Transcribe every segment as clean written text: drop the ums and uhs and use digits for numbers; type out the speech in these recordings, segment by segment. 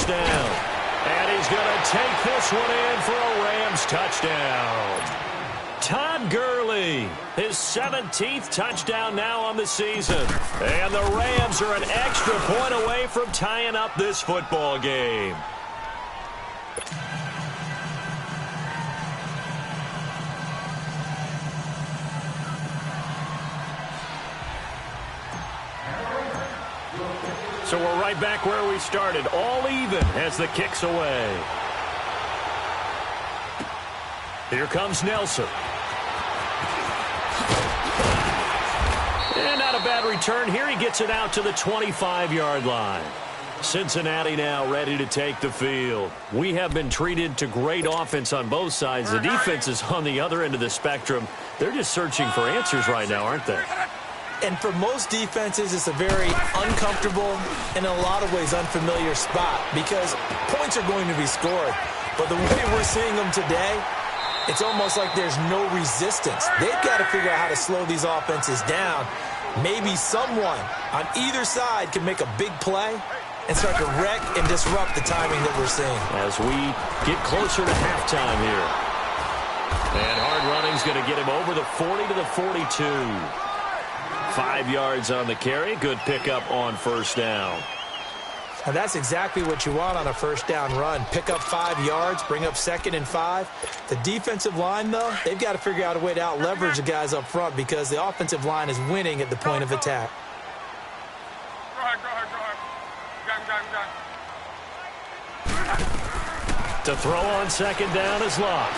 first down. And he's going to take this one in for a Rams touchdown. Todd Gurley, his 17th touchdown now on the season. And the Rams are an extra point away from tying up this football game. So we're right back where we started, all even as the kick's away. Here comes Nelson. And not a bad return here. He gets it out to the 25-yard line. Cincinnati now ready to take the field. We have been treated to great offense on both sides. The defense is on the other end of the spectrum. They're just searching for answers right now, aren't they? And for most defenses, it's a very uncomfortable and in a lot of ways unfamiliar spot because points are going to be scored. But the way we're seeing them today, it's almost like there's no resistance. They've got to figure out how to slow these offenses down. Maybe someone on either side can make a big play and start to wreck and disrupt the timing that we're seeing. As we get closer to halftime here. And hard running's going to get him over the 40 to the 42. 5 yards on the carry. Good pickup on first down. And that's exactly what you want on a first down run. Pick up 5 yards, bring up 2nd and 5. The defensive line, though, they've got to figure out a way to out-leverage the guys up front because the offensive line is winning at the point of attack. To throw on second down is Locke.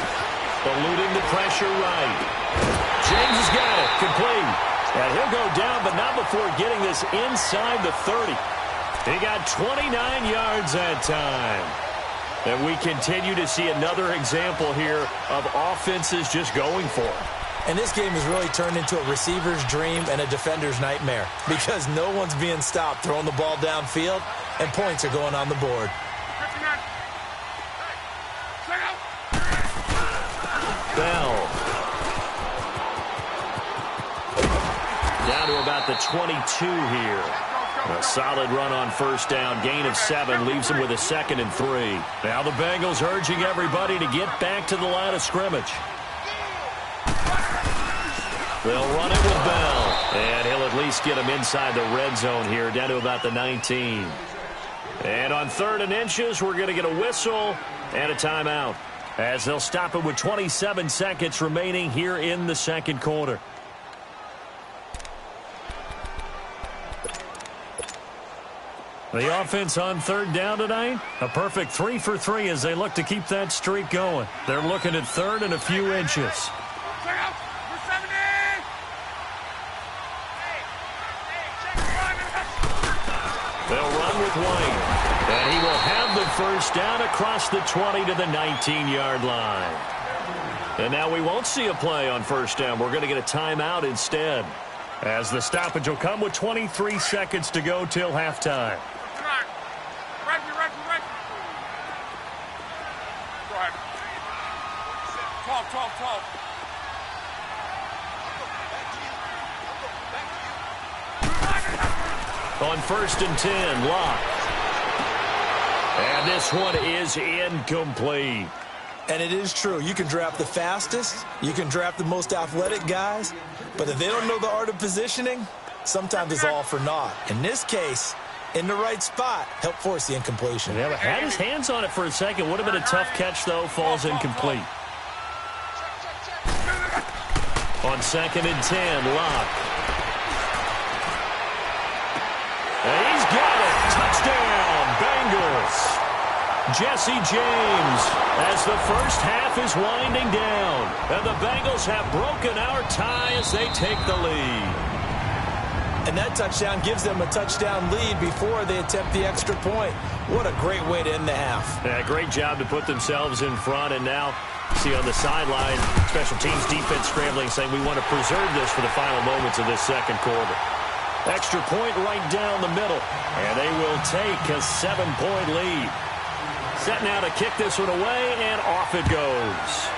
Eluding the pressure right. James has got it. Complete. And he'll go down, but not before getting this inside the 30. He got 29 yards that time. And we continue to see another example here of offenses just going for it. And this game has really turned into a receiver's dream and a defender's nightmare because no one's being stopped throwing the ball downfield, and points are going on the board. Bell. Down to about the 22 here. A solid run on first down. Gain of 7 leaves them with a 2nd and 3. Now the Bengals urging everybody to get back to the line of scrimmage. They'll run it with Bell. And he'll at least get him inside the red zone here, down to about the 19. And on 3rd and inches, we're going to get a whistle and a timeout, as they'll stop it with 27 seconds remaining here in the second quarter. The offense on 3rd down tonight, a perfect 3 for 3 as they look to keep that streak going. They're looking at 3rd and a few inches. They'll run with White. And he will have the first down across the 20 to the 19-yard line. And now we won't see a play on first down. We're going to get a timeout instead, as the stoppage will come with 23 seconds to go till halftime. On 1st and 10, Locke. And this one is incomplete. And it is true. You can draft the fastest. You can draft the most athletic guys. But if they don't know the art of positioning, sometimes it's all for naught. In this case, in the right spot, help force the incompletion. Yeah, but had his hands on it for a second. Would have been a tough catch, though. Falls incomplete. On 2nd and 10, Locke. And he's got it. Touchdown, Bengals. Jesse James, as the first half is winding down. And the Bengals have broken our tie as they take the lead. And that touchdown gives them a touchdown lead before they attempt the extra point. What a great way to end the half. Yeah, great job to put themselves in front. And now, see on the sideline, special teams defense scrambling, saying we want to preserve this for the final moments of this second quarter. Extra point right down the middle. And they will take a 7-point lead. Set now to kick this one away, and off it goes.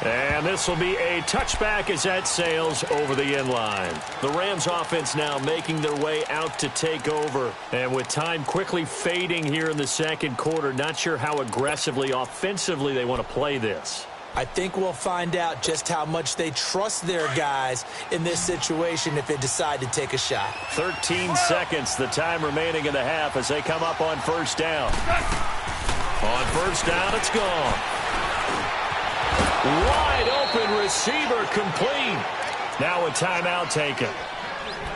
And this will be a touchback as that sails over the end line. The Rams offense now making their way out to take over. And with time quickly fading here in the second quarter, not sure how aggressively, offensively they want to play this. I think we'll find out just how much they trust their guys in this situation if they decide to take a shot. 13 seconds, the time remaining in the half as they come up on first down. On first down, it's gone. Wide open receiver complete. Now a timeout taken.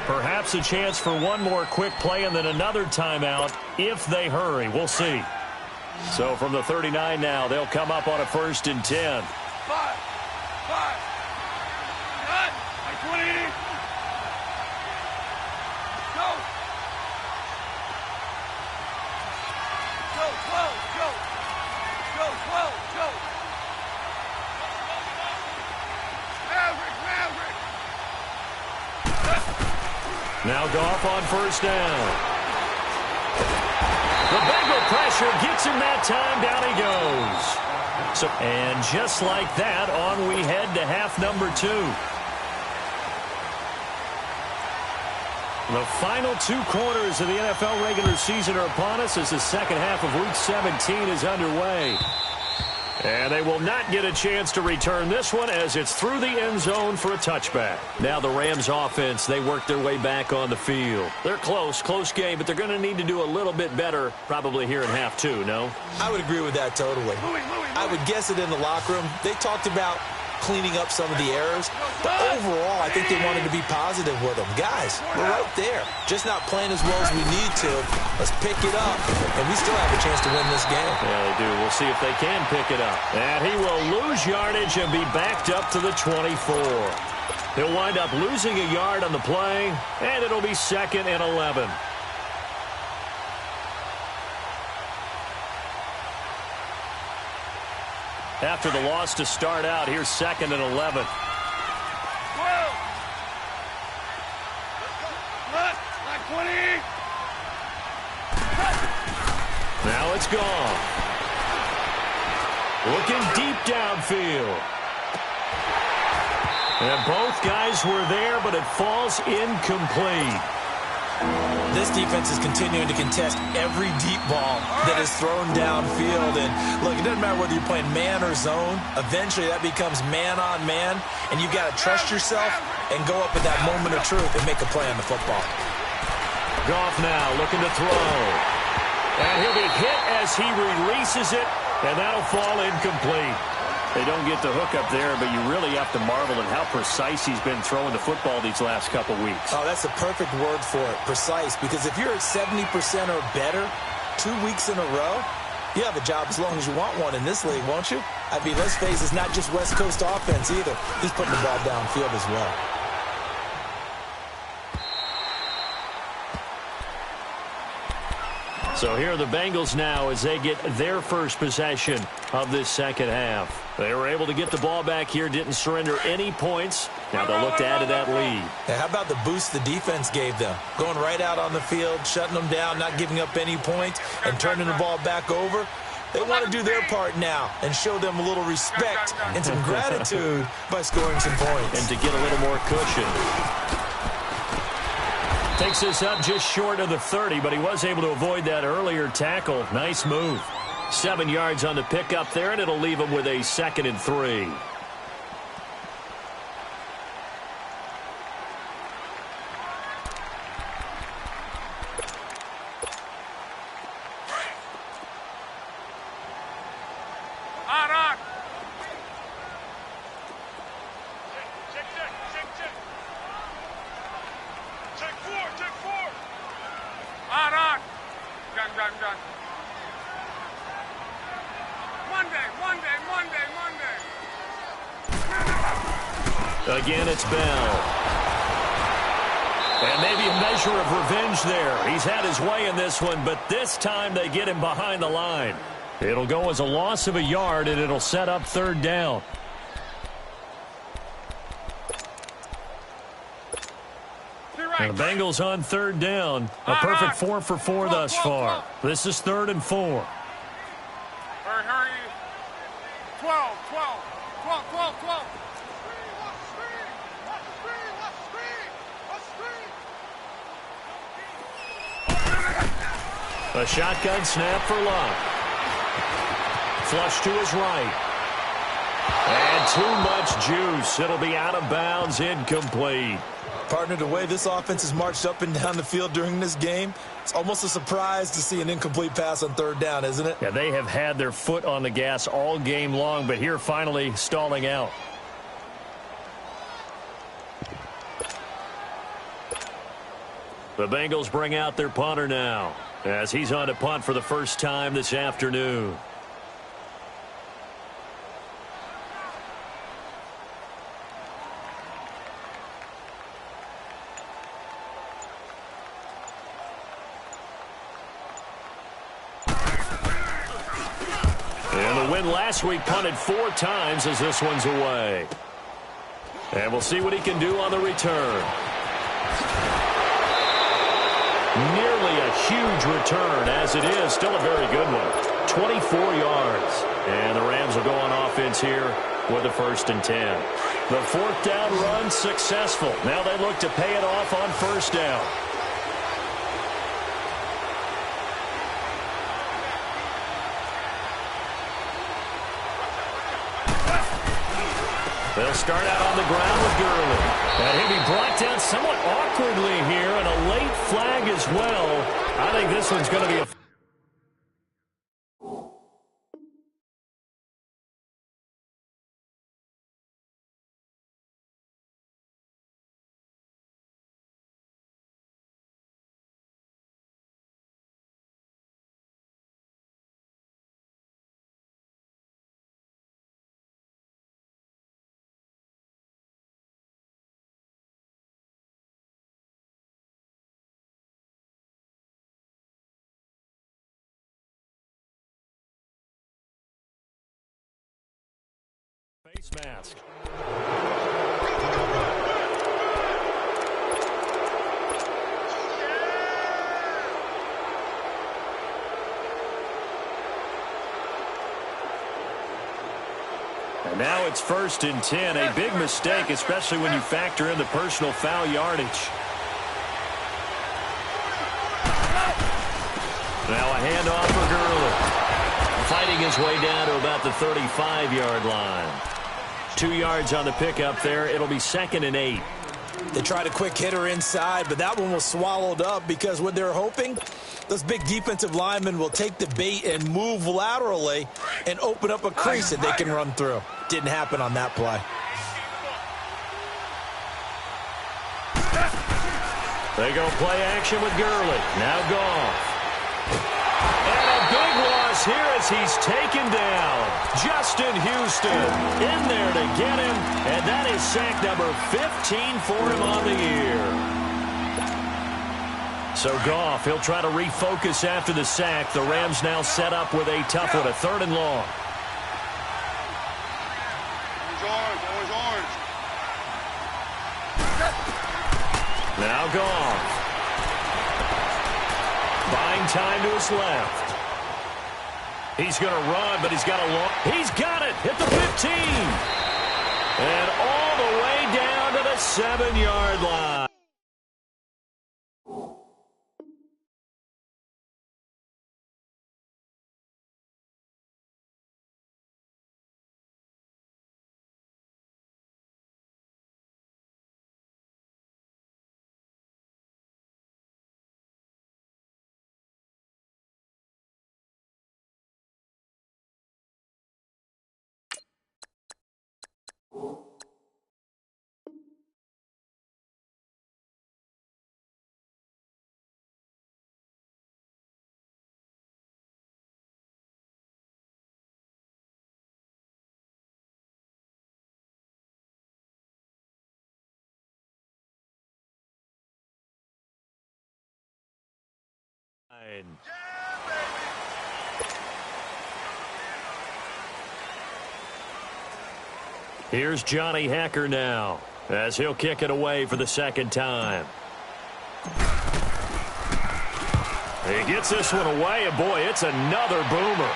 Perhaps a chance for one more quick play and then another timeout if they hurry. We'll see. So from the 39 now, they'll come up on a 1st and 10. 5, 20. Go. Go, 12, go. Go, 12, go. Maverick. Now Goff on first down. The Bengal pressure gets him that time. Down he goes. So, and just like that, on we head to half number 2. The final 2 quarters of the NFL regular season are upon us as the second half of Week 17 is underway. And they will not get a chance to return this one as it's through the end zone for a touchback. Now the Rams offense, they work their way back on the field. They're close game, but they're going to need to do a little bit better probably here in half 2, no? I would agree with that totally. I would guess it in the locker room. They talked about cleaning up some of the errors, but overall I think they wanted to be positive with them. Guys, we're right there. Just not playing as well as we need to. Let's pick it up, and we still have a chance to win this game. Yeah, they do. We'll see if they can pick it up. And he will lose yardage and be backed up to the 24. He'll wind up losing a yard on the play, and it'll be 2nd and 11. After the loss to start out, here's 2nd and 11. Now it's gone. Looking deep downfield. And both guys were there, but it falls incomplete. This defense is continuing to contest every deep ball that is thrown downfield. And, look, it doesn't matter whether you're playing man or zone. Eventually, that becomes man-on-man, and you've got to trust yourself and go up at that moment of truth and make a play on the football. Goff now looking to throw. And he'll be hit as he releases it, and that'll fall incomplete. They don't get the hook up there, but you really have to marvel at how precise he's been throwing the football these last couple weeks. Oh, that's the perfect word for it, precise, because if you're at 70% or better 2 weeks in a row, you have a job as long as you want one in this league, won't you? I mean, let's face it, it's not just West Coast offense either. He's putting the ball downfield as well. So here are the Bengals now as they get their first possession of this second half. They were able to get the ball back here, didn't surrender any points. Now they'll look to add to that lead. Now, how about the boost the defense gave them? Going right out on the field, shutting them down, not giving up any points, and turning the ball back over. They want to do their part now and show them a little respect and some gratitude by scoring some points. And to get a little more cushion. Takes this up just short of the 30, but he was able to avoid that earlier tackle. Nice move. 7 yards on the pickup there, and it'll leave him with a 2nd and 3. Again, it's Bell. And maybe a measure of revenge there. He's had his way in this one, but this time they get him behind the line. It'll go as a loss of a yard, and it'll set up 3rd down. And the Bengals on 3rd down. A perfect 4 for 4 thus far. This is 3rd and 4. Hurry. 12. A shotgun snap for Luck. Flush to his right. And too much juice. It'll be out of bounds, incomplete. Partner, the way this offense has marched up and down the field during this game, it's almost a surprise to see an incomplete pass on third down, isn't it? Yeah, they have had their foot on the gas all game long, but here finally stalling out. The Bengals bring out their punter now, as he's on to punt for the first time this afternoon. And the win last week punted 4 times as this one's away. And we'll see what he can do on the return. Nearly a huge return, as it is. Still a very good one. 24 yards. And the Rams will go on offense here with a 1st and 10. The 4th down run successful. Now they look to pay it off on 1st down. They'll start out on the ground with Gurley. And he'll be brought down somewhat awkwardly here, and a late flag as well. I think this one's going to be a... Face mask. And now it's 1st and 10. A big mistake, especially when you factor in the personal foul yardage. Now a handoff for Gurley. Fighting his way down to about the 35-yard line. 2 yards on the pickup there. It'll be 2nd and 8. They tried a quick hitter inside, but that one was swallowed up because what they're hoping, those big defensive linemen will take the bait and move laterally and open up a crease that they can run through. Didn't happen on that play. They go play action with Gurley. Now Goff. And a big loss here as he's taken down. Justin Houston in there to get him, and that is sack number 15 for him on the year. So Goff, he'll try to refocus after the sack. The Rams now set up with a tough one, a 3rd and long. Always orange. Now Goff. Buying time to his left. He's going to run, but he's got a long... He's got it! Hit the 15! And all the way down to the 7-yard line. Here's Johnny Hacker now, as he'll kick it away for the 2nd time. He gets this one away, and boy, it's another boomer.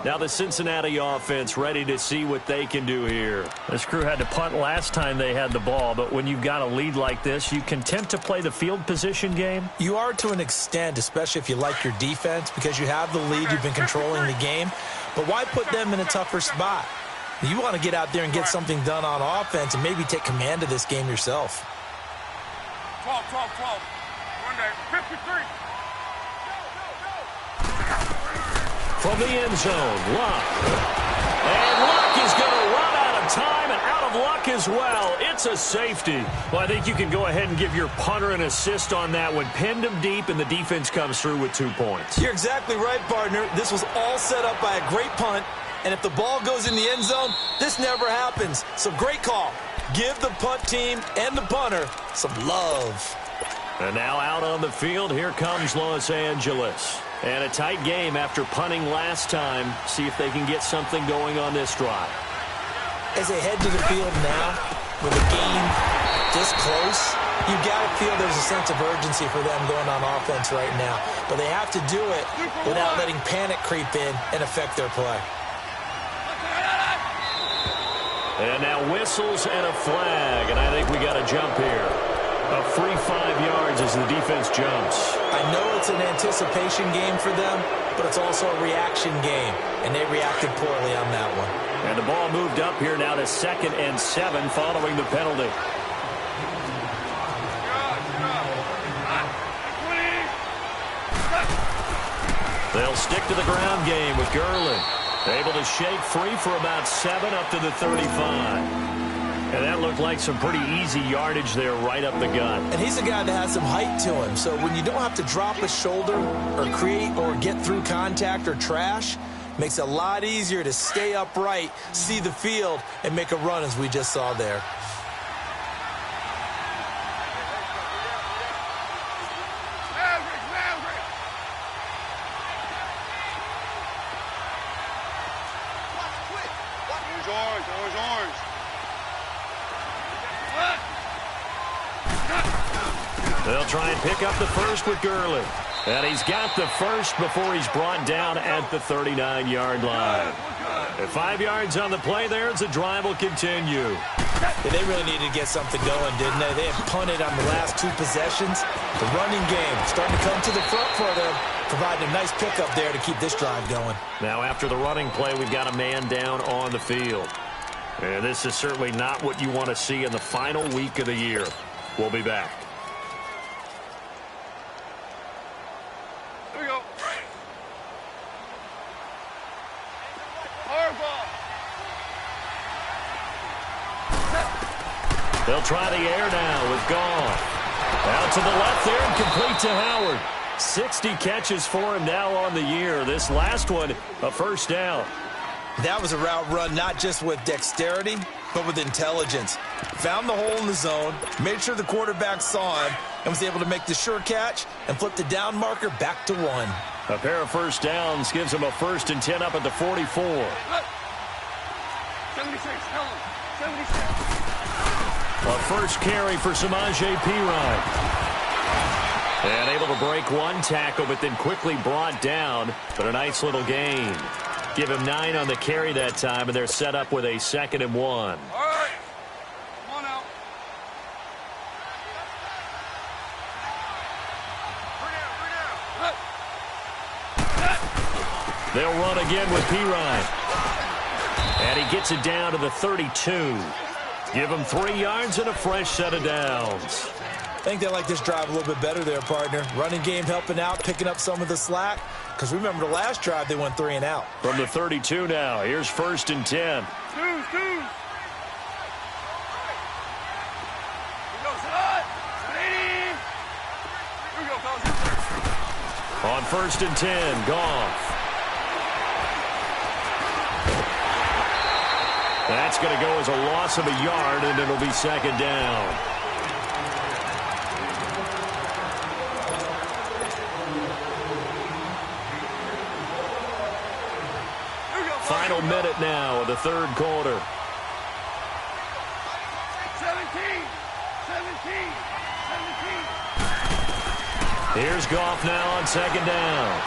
Now the Cincinnati offense ready to see what they can do here. This crew had to punt last time they had the ball, but when you've got a lead like this, you content to play the field position game? You are to an extent, especially if you like your defense, because you have the lead, you've been controlling the game. But why put them in a tougher spot? You want to get out there and get something done on offense and maybe take command of this game yourself. 12. 53. From the end zone, Luck. And Luck is going to run out of time and out of luck as well. It's a safety. Well, I think you can go ahead and give your punter an assist on that one. Pinned him deep, and the defense comes through with 2 points. You're exactly right, partner. This was all set up by a great punt, and if the ball goes in the end zone, this never happens. So great call. Give the punt team and the punter some love. And now out on the field, here comes Los Angeles. And a tight game after punting last time. See if they can get something going on this drive. As they head to the field now, with the game this close, you've got to feel there's a sense of urgency for them going on offense right now. But they have to do it without letting panic creep in and affect their play. And now whistles and a flag, and I think we got a jump here. A free 5 yards as the defense jumps. I know it's an anticipation game for them, but it's also a reaction game, and they reacted poorly on that one. And the ball moved up here now to 2nd and 7 following the penalty. They'll stick to the ground game with Gurley. Able to shake free for about 7 up to the 35. And that looked like some pretty easy yardage there right up the gut. And he's a guy that has some height to him. So when you don't have to drop a shoulder or create or get through contact or trash, makes it a lot easier to stay upright, see the field, and make a run as we just saw there. Orange. They'll try and pick up the first with Gurley. And he's got the first before he's brought down at the 39-yard line. And 5 yards on the play there as the drive will continue. Yeah, they really needed to get something going, didn't they? They had punted on the last 2 possessions. The running game starting to come to the front for them, providing a nice pickup there to keep this drive going. Now after the running play, we've got a man down on the field. And this is certainly not what you want to see in the final week of the year. We'll be back. Here we go. They'll try the air now with Goff. Out to the left there and complete to Howard. 60 catches for him now on the year. This last one, a first down. That was a route run not just with dexterity, but with intelligence. Found the hole in the zone, made sure the quarterback saw him, and was able to make the sure catch and flip the down marker back to 1. A pair of first downs gives him a 1st and 10 up at the 44. 76, tell him. 76. A first carry for Samaje Perine. And able to break one tackle, but then quickly brought down. But a nice little gain. Give him 9 on the carry that time, and they're set up with a 2nd and 1. All right. Come on out. They'll run again with Perine. And he gets it down to the 32. Give him 3 yards and a fresh set of downs. I think they like this drive a little bit better there, partner. Running game helping out, picking up some of the slack. Because remember the last drive, they went 3 and out. From the 32 now, here's 1st and 10. Two. On 1st and 10, Goff. That's going to go as a loss of a yard, and it'll be 2nd down. Final minute now of the 3rd quarter. 17. Here's Goff now on 2nd down.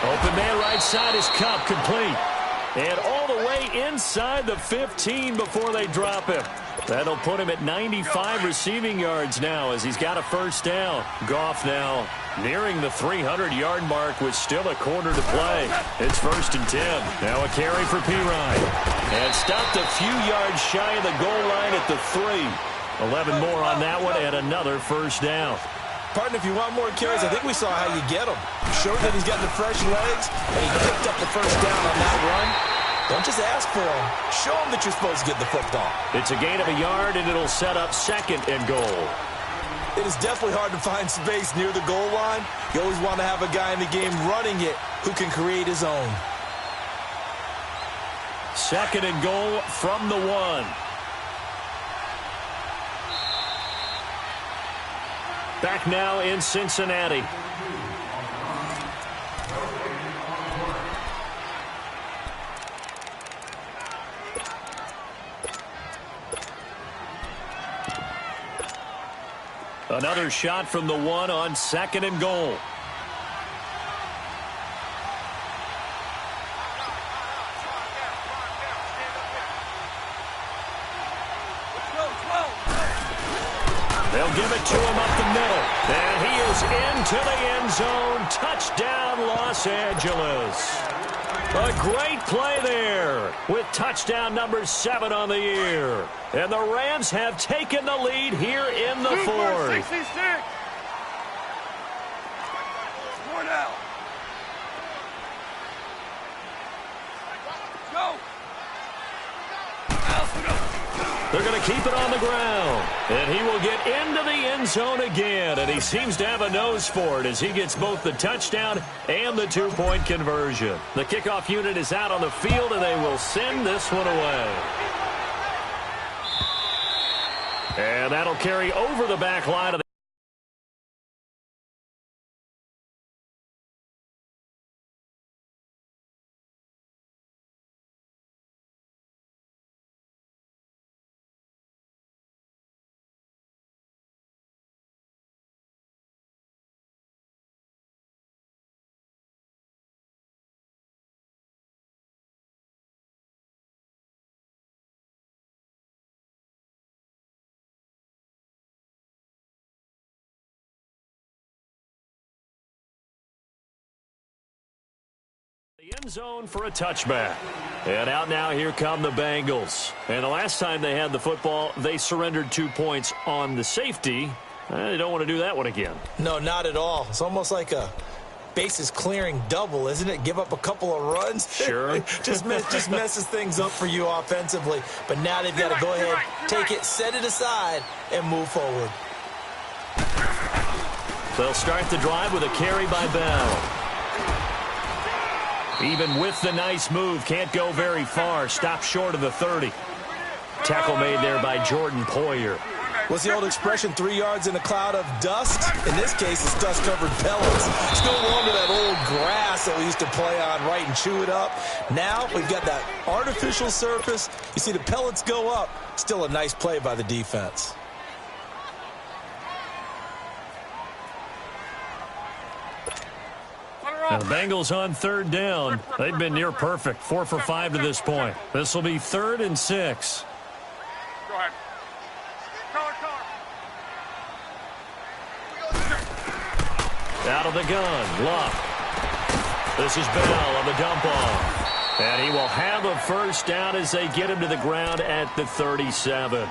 Open man right side is Cup complete. And all the way inside the 15 before they drop him. That'll put him at 95 receiving yards now as he's got a first down. Goff now nearing the 300-yard mark with still a quarter to play. It's 1st and 10. Now a carry for Pirine. And stopped a few yards shy of the goal line at the 3. 11 more on that one and another first down. Partner, if you want more carries, I think we saw how you get them. Showed that he's got the fresh legs, and he picked up the first down on that run. Don't just ask for them. Show them that you're supposed to get the football. It's a gain of a yard, and it'll set up 2nd and goal. It is definitely hard to find space near the goal line. You always want to have a guy in the game running it who can create his own. 2nd and goal from the 1. Back now in Cincinnati. Another shot from the 1 on 2nd and goal. They'll give it to him up the middle. And he is into the end zone. Touchdown, Los Angeles. A great play there with touchdown number 7 on the year. And the Rams have taken the lead here in the 4th. 66. Score now. Go. They're going to keep it on the ground. And he will get into the end zone again. And he seems to have a nose for it as he gets both the touchdown and the 2-point conversion. The kickoff unit is out on the field, and they will send this one away. And that'll carry over the back line of the end zone for a touchback. And out now, here come the Bengals. And the last time they had the football, they surrendered 2 points on the safety. They don't want to do that one again. No, not at all. It's almost like a bases clearing double, isn't it? Give up a couple of runs. Sure. just messes things up for you offensively. But now they've got to go ahead, take it, set it aside, and move forward. They'll start the drive with a carry by Bell. Even with the nice move, can't go very far. Stop short of the 30. Tackle made there by Jordan Poyer. What's the old expression, 3 yards in a cloud of dust? In this case, it's dust-covered pellets. Still under that old grass that we used to play on, right, and chew it up. Now we've got that artificial surface. You see the pellets go up. Still a nice play by the defense. Now the Bengals on 3rd down. They've been near perfect, 4 for 5 to this point. This will be 3rd and 6. Go ahead. Color. Out of the gun, Luck. This is Bell on the dump off. And he will have a first down as they get him to the ground at the 37.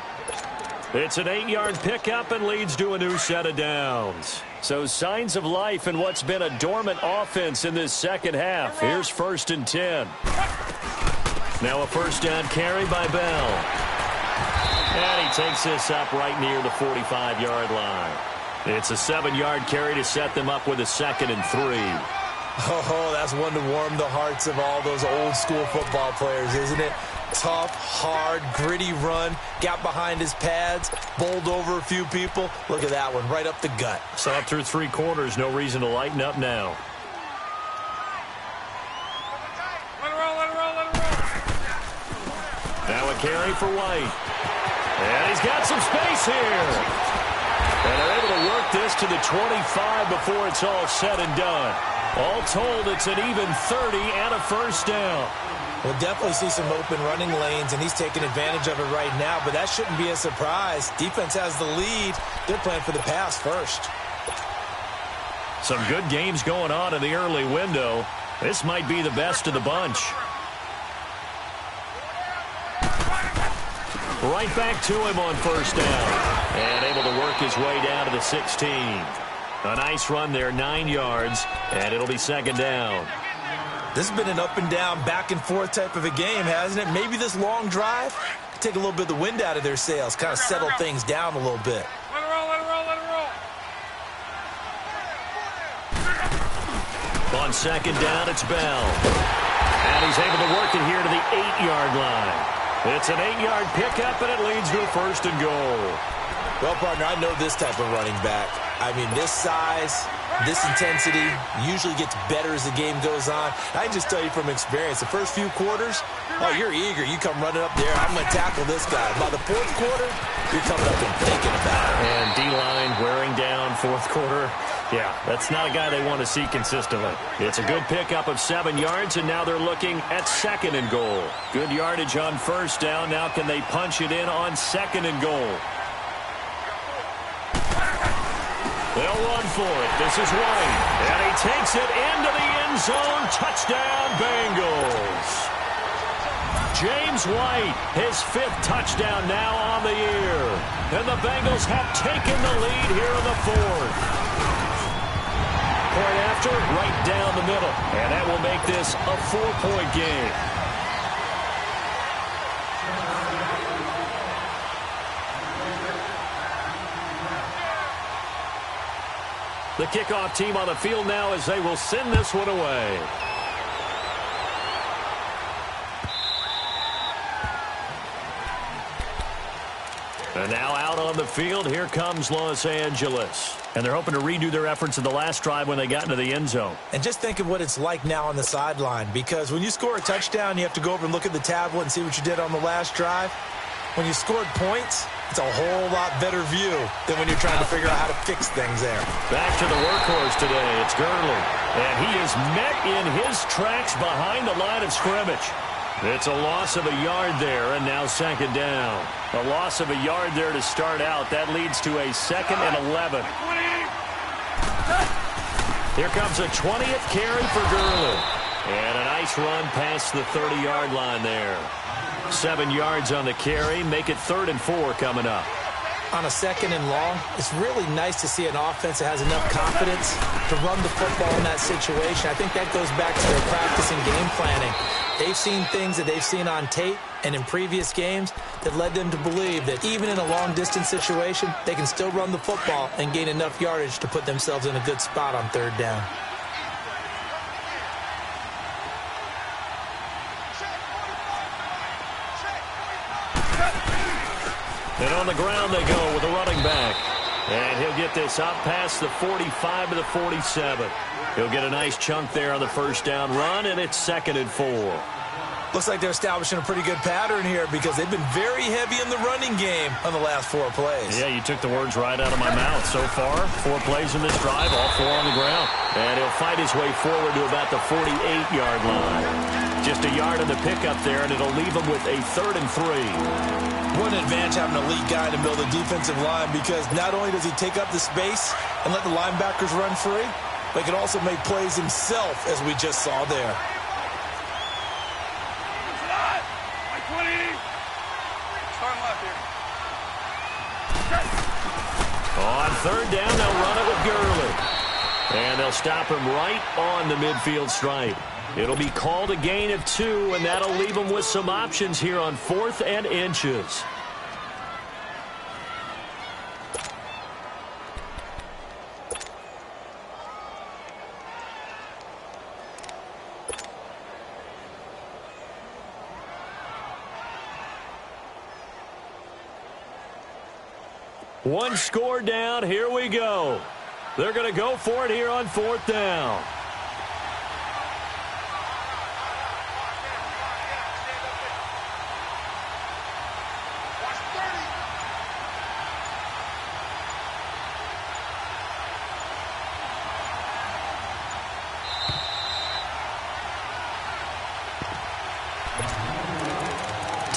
It's an 8-yard pickup and leads to a new set of downs. So signs of life in what's been a dormant offense in this second half. Here's 1st and 10. Now a first down carry by Bell. And he takes this up right near the 45-yard line. It's a 7-yard carry to set them up with a 2nd and 3. Oh, that's one to warm the hearts of all those old school football players, isn't it? Tough, hard, gritty run. Got behind his pads, bowled over a few people. Look at that one, right up the gut. So up through 3 quarters, no reason to lighten up now. Let it roll. Now a carry for White. And he's got some space here. And they're able to work this this to the 25 before it's all said and done. All told, it's an even 30 and a first down. We'll definitely see some open running lanes, and he's taking advantage of it right now, but that shouldn't be a surprise. Defense has the lead. They're playing for the pass first. Some good games going on in the early window. This might be the best of the bunch. Right back to him on first down. And able to work his way down to the 16. A nice run there, 9 yards, and it'll be second down. This has been an up and down, back and forth type of a game, hasn't it? Maybe this long drive, take a little bit of the wind out of their sails, kind of settle things down a little bit. Let it roll, let it roll, let it roll. On second down, it's Bell. And he's able to work it here to the 8-yard line. It's an 8-yard pickup, and it leads to a first and goal. Well, partner, I know this type of running back. I mean, this size, this intensity usually gets better as the game goes on. I can just tell you from experience, the first few quarters, oh, you're eager. You come running up there, I'm going to tackle this guy. By the fourth quarter, you're coming up and thinking about it. And D-line wearing down fourth quarter. Yeah, that's not a guy they want to see consistently. It's a good pickup of 7 yards, and now they're looking at second and goal. Good yardage on first down. Now can they punch it in on second and goal? They'll run for it. This is White. And he takes it into the end zone. Touchdown, Bengals. James White, his 5th touchdown now on the year. And the Bengals have taken the lead here in the 4th. Point after, right down the middle. And that will make this a 4-point game. The kickoff team on the field now as they will send this one away. And now out on the field, here comes Los Angeles. And they're hoping to redo their efforts in the last drive when they got into the end zone. And just think of what it's like now on the sideline, because when you score a touchdown, you have to go over and look at the tablet and see what you did on the last drive. When you scored points, it's a whole lot better view than when you're trying to figure out how to fix things there. Back to the workhorse today. It's Gurley. And he is met in his tracks behind the line of scrimmage. It's a loss of a yard there, and now second down. A loss of a yard there to start out. That leads to a 2nd and 11. Here comes a 20th carry for Gurley. And a nice run past the 30-yard line there. 7 yards on the carry. Make it 3rd and 4 coming up. On a 2nd and long, it's really nice to see an offense that has enough confidence to run the football in that situation. I think that goes back to their practice and game planning. They've seen things that they've seen on tape and in previous games that led them to believe that even in a long-distance situation, they can still run the football and gain enough yardage to put themselves in a good spot on 3rd down. And on the ground they go with a running back. And he'll get this up past the 45 to the 47. He'll get a nice chunk there on the first down run, and it's 2nd and 4. Looks like they're establishing a pretty good pattern here because they've been very heavy in the running game on the last 4 plays. Yeah, you took the words right out of my mouth. So far, 4 plays in this drive, all 4 on the ground. And he'll fight his way forward to about the 48-yard line. Just a yard in the pickup there, and it'll leave him with a 3rd and 3. What an advantage having an elite guy to build a defensive line, because not only does he take up the space and let the linebackers run free, but he can also make plays himself, as we just saw there. On 3rd down, they'll run it with Gurley. And they'll stop him right on the midfield stripe. It'll be called a gain of 2, and that'll leave them with some options here on 4th and inches. One score down. Here we go. They're going to go for it here on 4th down.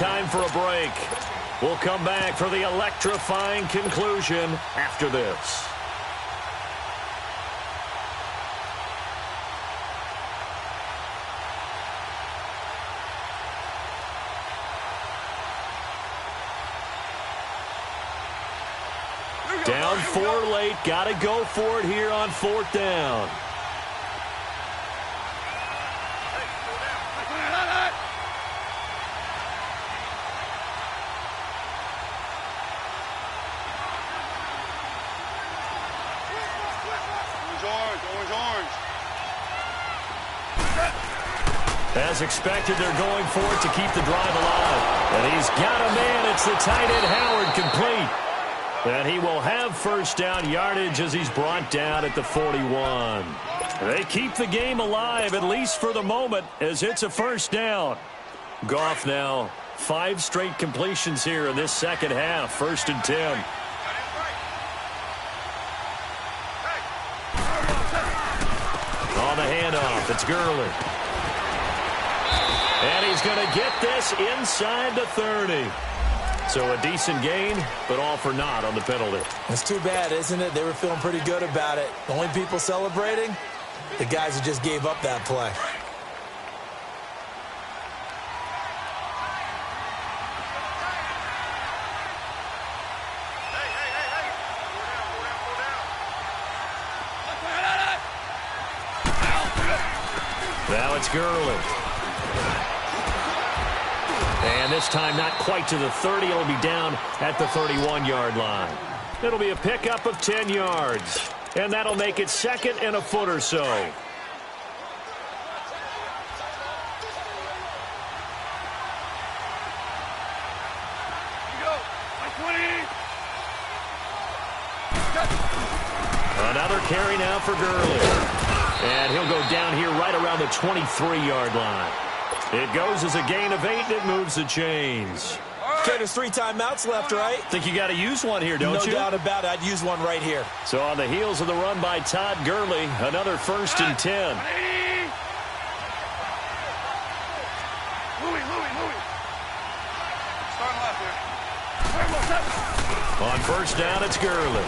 time for a break. We'll come back for the electrifying conclusion after this. Down 4 late. Got to go for it here on 4th down. Orange. As expected, they're going for it to keep the drive alive. And he's got a man. It's the tight end, Howard, complete. And he will have first down yardage as he's brought down at the 41. They keep the game alive, at least for the moment, as it's a first down. Goff now 5 straight completions here in this second half. 1st and 10. On the handoff, it's Gurley. And he's going to get this inside the 30. So a decent gain, but all for naught on the penalty. It's too bad, isn't it? They were feeling pretty good about it. The only people celebrating, the guys who just gave up that play. Now it's Gurley. And this time not quite to the 30. It'll be down at the 31-yard line. It'll be a pickup of 10 yards. And that'll make it 2nd and a foot or so. Another carry now for Gurley. And he'll go down here right around the 23-yard line. It goes as a gain of 8, and it moves the chains. Okay, there's 3 timeouts left, right? Think you got to use one here, don't you? No doubt about it. I'd use one right here. So on the heels of the run by Todd Gurley, another 1st and 10. On 1st down, it's Gurley.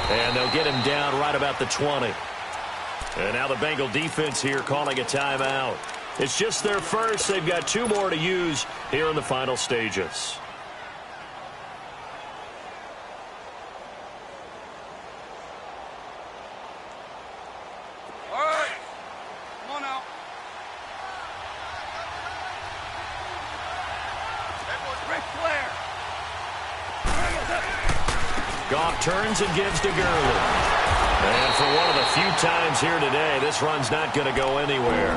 And they'll get him down right about the 20. And now the Bengal defense here calling a timeout. It's just their first. They've got 2 more to use here in the final stages. All right. Come on now. Ric Flair. Goff turns and gives to Gurley. And for one of the few times here today, this run's not going to go anywhere.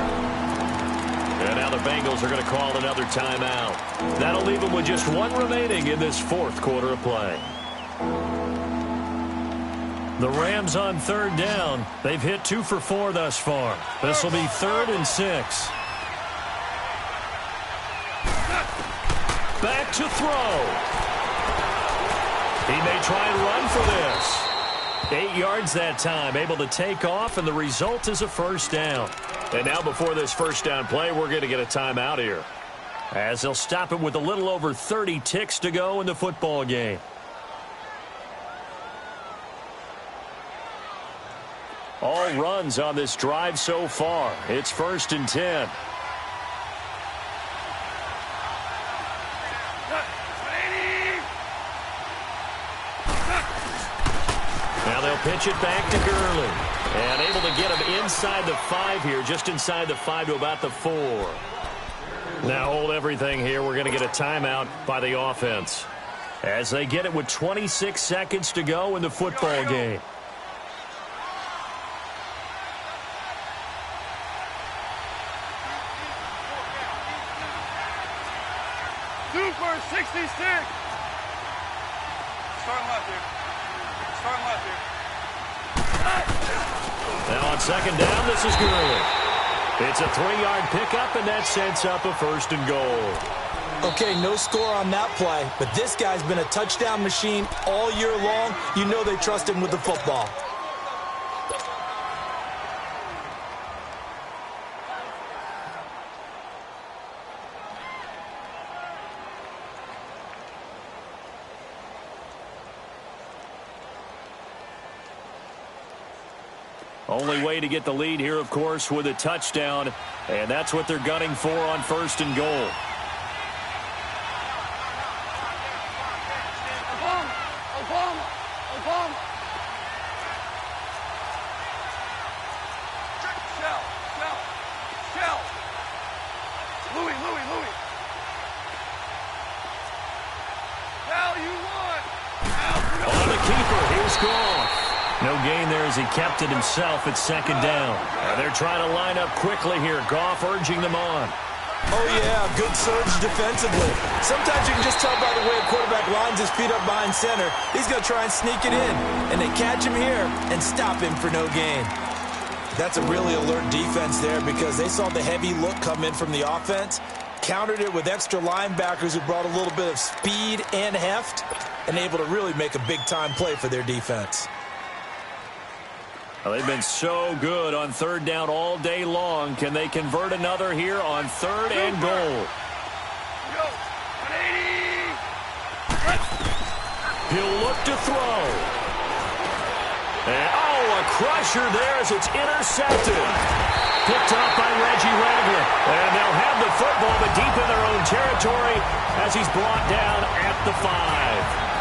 And now the Bengals are going to call another timeout. That'll leave them with just 1 remaining in this 4th quarter of play. The Rams on 3rd down. They've hit 2 for 4 thus far. This will be 3rd and 6. Back to throw. He may try and run for this. 8 yards that time, able to take off, and the result is a first down. And now before this first down play, we're going to get a timeout here, as they'll stop it with a little over 30 ticks to go in the football game. All runs on this drive so far. It's 1st and 10. Now they'll pitch it back to Gurley. And able to get him inside the 5 here, just inside the 5 to about the 4. Now hold everything here. We're going to get a timeout by the offense, as they get it with 26 seconds to go in the football game. Super 66. Starting left here. Now on 2nd down, this is Gurley. It's a 3-yard pickup, and that sets up a 1st and goal. Okay, no score on that play, but this guy's been a touchdown machine all year long. You know they trust him with the football. Only way to get the lead here, of course, with a touchdown, and that's what they're gunning for on 1st and goal. On the keeper, here's Goff. No gain there as he kept it himself at 2nd down. And they're trying to line up quickly here. Goff urging them on. Oh, yeah, good surge defensively. Sometimes you can just tell by the way a quarterback lines his feet up behind center. He's going to try and sneak it in. And they catch him here and stop him for no gain. That's a really alert defense there because they saw the heavy look come in from the offense, countered it with extra linebackers who brought a little bit of speed and heft, and able to really make a big-time play for their defense. Well, they've been so good on 3rd down all day long. Can they convert another here on 3rd and goal? He'll look to throw. And, a crusher there as it's intercepted. Picked up by Reggie Ragland. And they'll have the football, but deep in their own territory as he's brought down at the 5.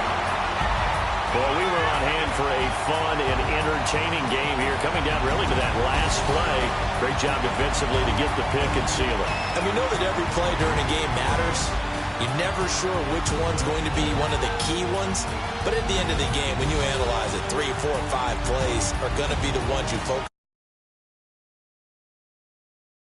Well, we were on hand for a fun and entertaining game here, coming down really to that last play. Great job defensively to get the pick and seal it. And we know that every play during a game matters. You're never sure which one's going to be one of the key ones. But at the end of the game, when you analyze it, 3, 4, 5 plays are going to be the ones you focus on.